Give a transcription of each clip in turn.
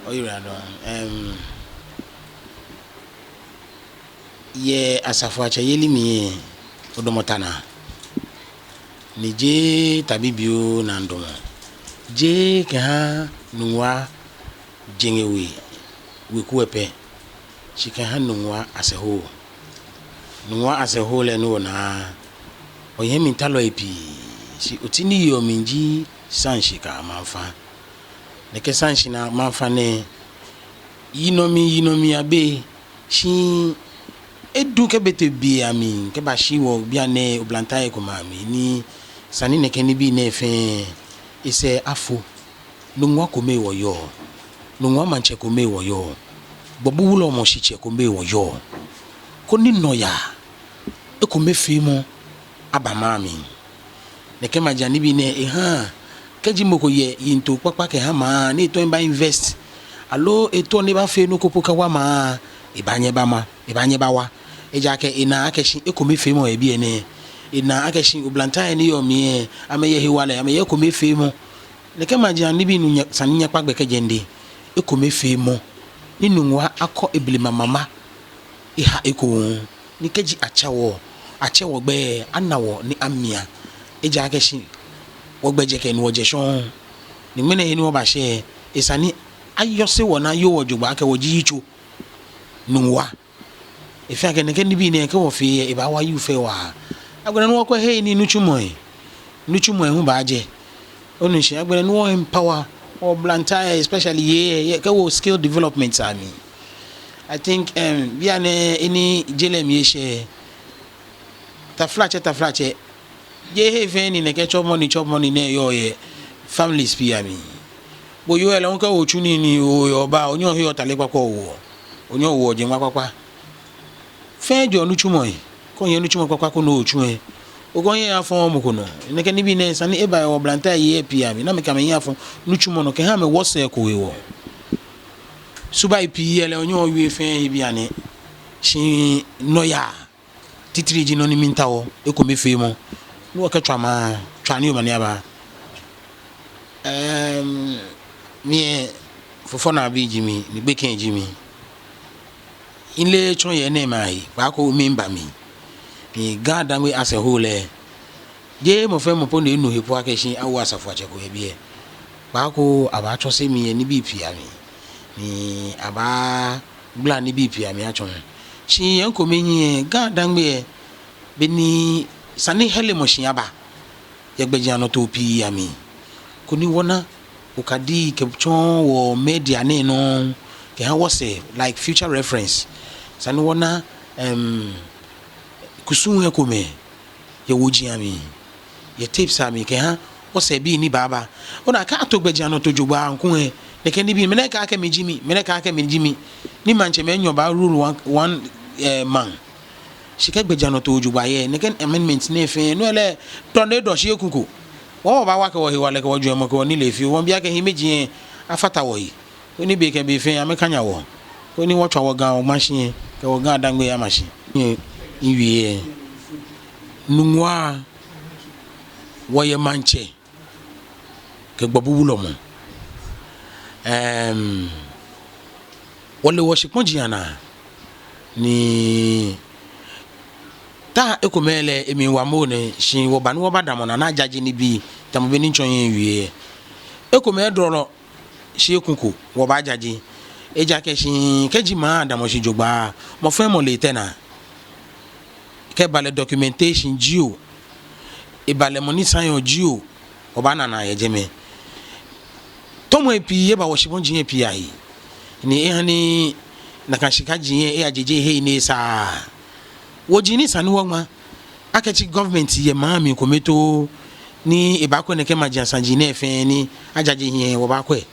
Oyirado. Ye asafuacha yelimi odomotana. Nije tabibio na ndomo. Je ke ha nuwa jengewe wekuepe. Shike ha nuwa as a whole. Nuwa as a whole no na oyemi ntalo epi. Si otini yo minji sanshika manfa. Neke sanshina manfa ne yinomi abe shi edu ke bete bi ami ke ba shi wo bia ne oblantae ko mami ni sani ne ke ni bi ne fe ise afo nungwa ko me wo yo nungwa manche ko me wo yo bobu wulo mo shi che ko me wo yo ko ni noya e ko me fi mo aba mami ne ke ma jani bi ne ke ji moko ye yinto papa ke ha ma ni to ba invest alo eto ne ba fe no ko poka wa ma ibanye ba wa eja ke ina akeshi ekomi femo e bi ene ina akeshi oblanta ene yo mi ameye hiwale ameye ekomi femo le ke maji ni bi nu saninya pagbe ke jende ekomi femo ni nunwa akọ ebilima mama iha eko ni keji achewo gbe anawo ni amia eja akeshi wogbeje ke ni woje shon ni mene ni wo ba she isani ayose wona yo wojugba ke woji yicho nunwa if I can get be near go fe if I were you fe wa I'm gonna walk away ni nuchumoy who baje only she I'm gonna know empower or blantyre especially yeah go skill development I mean I think biane any jelem ye ta flache ye have any ne get chop money ne yo ye families pi me bo yo ele onka ochuni ni o ba onyo he otalekwa kwa wo onyo wo je nwa fejo nuchumoy ko ye nuchumo kwa ko no ochume ogonye afon mo kono ne ke ni bi ne sani eba o blanta ye pia mi na me ka me afon nuchumo no ke ha me wose ko wewo suba ipi ele onyo wi fe bi ane shi noya titiri ji no ni mintawo e ko me fe mo no ka twani o mane aba mi fofo na bi jimi ni beken jimi inle chon ye ne mai ba ko member mi Adangme as a whole je mo fe mo po ne nu hepo akeshin awu asafo acheko ye bi e ba ko aba cho se mi ni bi pia mi ni aba gla ni bi pia mi achon shi en ko menyi Adangme be ni sani hele mo shin aba ye gbeji ano to pi ya mi ko ni wona ukadi ke chon wo media ne no ke ha wose like future reference sani wona kusun he kome ye woji ami ye tips ami ke ha wose bi ni baba ona ka to gbeji ano to jogba nkun he ne ke ni bi me ka me jimi ni manche me nyo ba rule one man she ke gbeji ano to jogba ye ne ke amendment ne fe no ele tornado shi ekuko wo ba wa ke wo he wale ke wo ju mo ko ni le fi won bia ke himeji afata wo yi oni be ke be fe amekanya wo oni wo twa wo gan o machine ke wo gan Adangme ya machine iwie nungwa wo ye manche ke gbobu wulo mo wole wo shikponji ana ni ta ekomele emi wa mo ne shin wo ba no wo badamo na ajaji ni bi tamobe ni nchon yen wie ekome drolo shi ekunku wo ba ajaji eja ke shin keji ma adamo shi jogba mo fe mo le tena ke bale documentation jio e bale money sign jio oba na ye jeme tomo epi ye ba wo shibonji epi ai ni ehani na kan shikaji ye ajeje he ni sa wojini sanu woma akechi government ye maami kometo ni ebako ne ke majansanji ne fe ni ajaje he wo ba kwe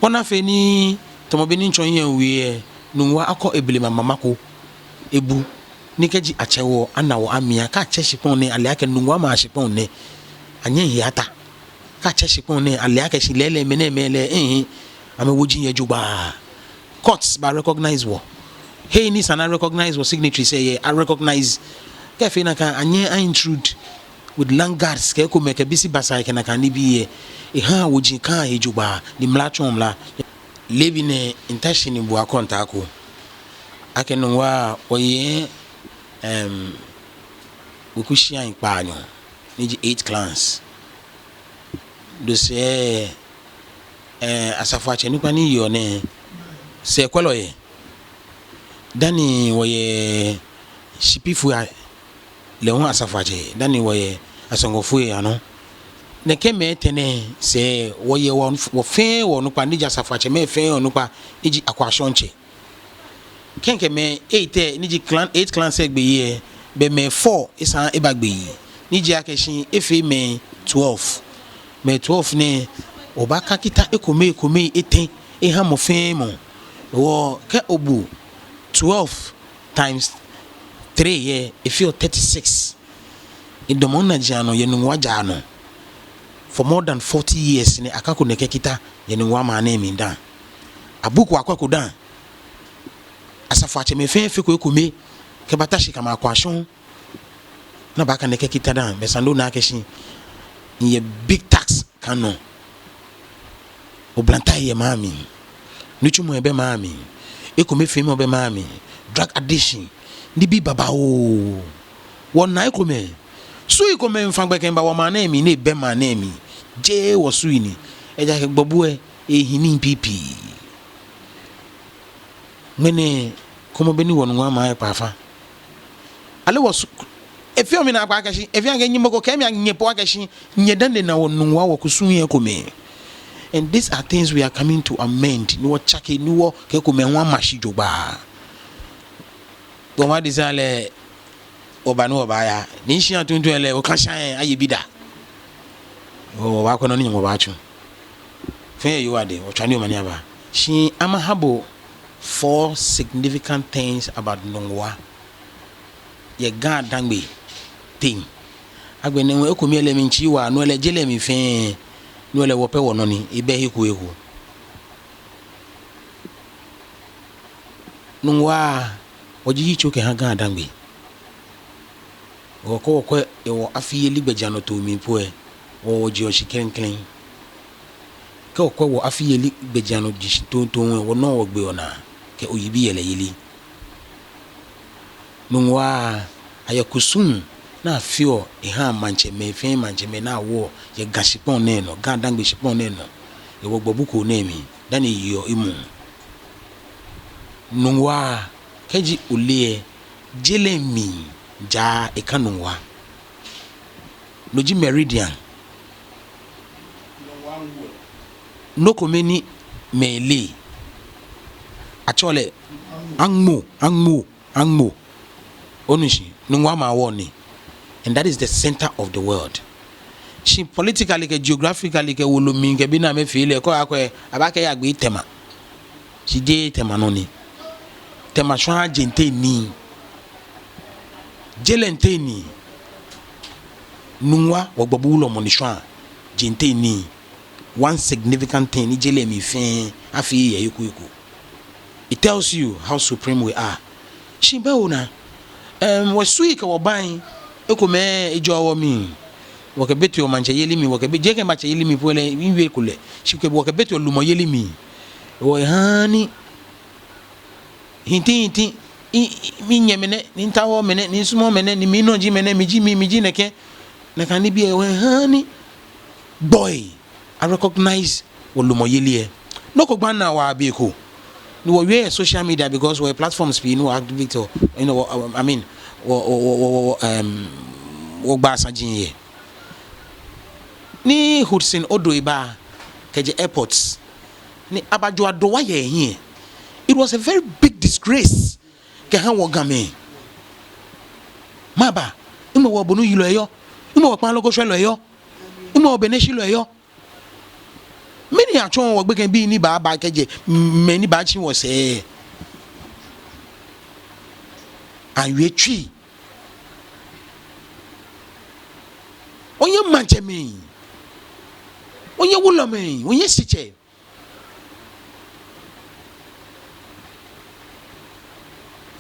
wona fe ni tomobe ni nchon ye wie nunwa akọ ebelema mamako ebu ni keji achewo anawo amia ka cheshipon ne ale ake nunwa ma shipon ne anye hiata ka cheshipon ne ale ake shilele mele ame woji ye juba courts ba recognize wo hey ni sana recognize wo signatory say I recognize ke fe na kan anye intrude with langards ke ko meke bisi basa ke na kan ni bi e ha woji kan e juba ni mlachon mla living in Tashini Buakontako. I can know why Ukushia in Pano, need 8 clans. Do say Asafache Nupani your name, say Qualoye. Danny waye shipifu ya Leon Asafache, Danny waye Asongofu ano. Ne keme tene se waye wo fe wo nupa nija Asafache me fe wo nupa iji akwashonche. Kenke me 8 niji clan 8 clan segbe ye be me 4 isa ebagbe yi. Niji akeshin efe me 12. Me 12 ne obaka kita ekome eten eha mo fe mo. Wo ke obu 12 times 3 yeah, if you're 36 in the mona jano yenungwa jano for more than 40 years ne akako neke kita yenungwa mane minda abuku akwako dan asafache me fe ko ekume ke batashi kama akwashon na baka neke kita dan mesando na akeshi ye big tax kano oblanta ye mami nuchumo ebe mami ekume fe me obe mami drug addiction ndibi baba o wona ekume so ikume mfangbe kemba wa manemi ne be manemi je wo suini eja ke gbobu ehini pipi mene komo beni wonu wa ma pafa ale was efio mi na akwa akashi efio ga nyimoko kemi anyepo akashi nyedande na wonu wa kusun ekume. And these are things we are coming to amend. No chake no ke kume ho amashi joba. Goma disale obanu obaya. Ni hia tuntu ele o kan shan ayebida. O wa kono ni mo ba chu. Fe you ade o twani o mani aba. She amahabo 4 significant things about Nongwa. Ye ga Adangme thing. Agbene wo ekomi ele mi nchi wa no ele jele mi fe. No le wope wono ni ibe hiku ehu nungwa oji hicho ke haga Adangme woko ewo afiye ligbejano to mi poe o oji oshikirenkren ke okwo wo afiye ligbejano jishito to wo no ogbe ona ke oyibi yele yili nungwa ayakusun na fio eha manche me na wo ye gashipon neno ga Adangme shipon neno ye wo gbobuko nemi dani yo imu nungwa keji ulie jelemi ja ekanungwa noji meridian no komeni mele achole angmo onushi nungwa ma woni. And that is the center of the world. She politically, geographically, wolomi ke bina me feel ko akwe abake ya gbe tema. She de tema noni. Tema shwa jente ni. Jelente ni. Nungwa wogbobu lo moni shwa jente ni. One significant thing ni jele mi fin afi ye yiku. It tells you how supreme we are. She be una wasui ka woban ekume ejowo mi woke beti o manche yeli mi woke jeke manche yeli mi pole wiwe kule shike woke beti o lumo yeli mi o hani hinti mi nyemene ni ntawo mene ni sumo mene ni minoji mene miji neke na kan bi o hani boy I recognize o lumo yeli e no ko gban na wa bi ko ni wo we social media because we platforms be no activate you know I mean wo gba sajinye ni Hudson Odoiba keje airports ni abajo adowa ye hin. It was a very big disgrace ke han wo game maba imo wo bonu yilo eyo imo wo pan logo shelo eyo imo wo beneshi lo eyo many achon wo gbe kan bi ni ba keje many ba chi wo se anwetwi onye manche me onye wulo me onye siche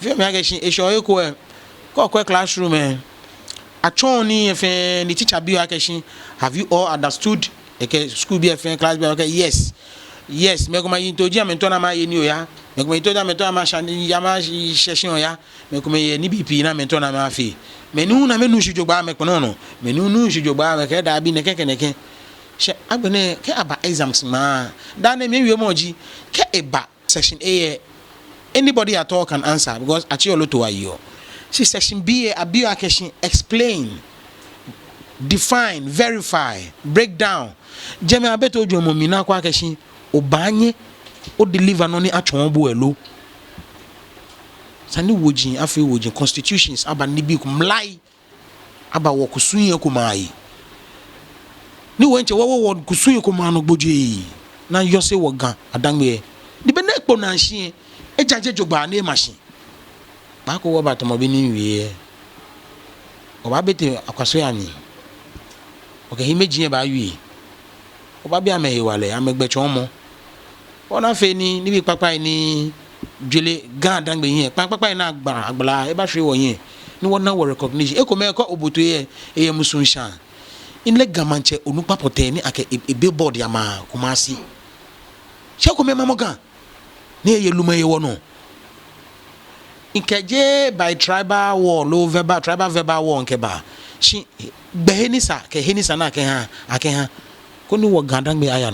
vi me ageshin esho eko ko classroom achon ni the teacher bi ageshin have you all understood okay school be class be okay yes yes me kuma yin to ji amento na ma ye ni oya me kuma ito da mento ma shani ya ma sheshin oya me kuma ye ni BP na mento na ma fi me nu na me nu shujogba me kono no me nu shujogba me ke da bi ne keke she agbene ke aba exams ma da na me wi mo ji ke eba section A anybody at all can answer because achi oloto ayo see section B abi question explain define verify break down jeme abeto ojo mo mi na kwa question obanye o deliver no ni atwon bo elo sani wojin afi wojin constitutions aba ni bi kumlai aba wo kusunye kumai ni wenche wo kusunye kumano gboje na yose wo gan adangme di be na ekpo na hie ejaje jogba na machine ba ko wo ba to mo bi ni wie o ba bete akwaso ya ni o ke himeji ba wi o ba bi amehe wale amegbe chomo ona fe ni bi papa ni dwele gan adangbe hie papa na agbala e ba hwe wo hie ni wona wo recognition e ko me ko oboto ye e musunsha in le gamanche onupa poteni ake e billboard ya ma kumasi she ko me mamogan ne ye luma ye wono inkeje by tribal war low verbal tribal verbal war nkeba shi gbehenisa ke henisa na ake ha ko ni wo gandangbe aya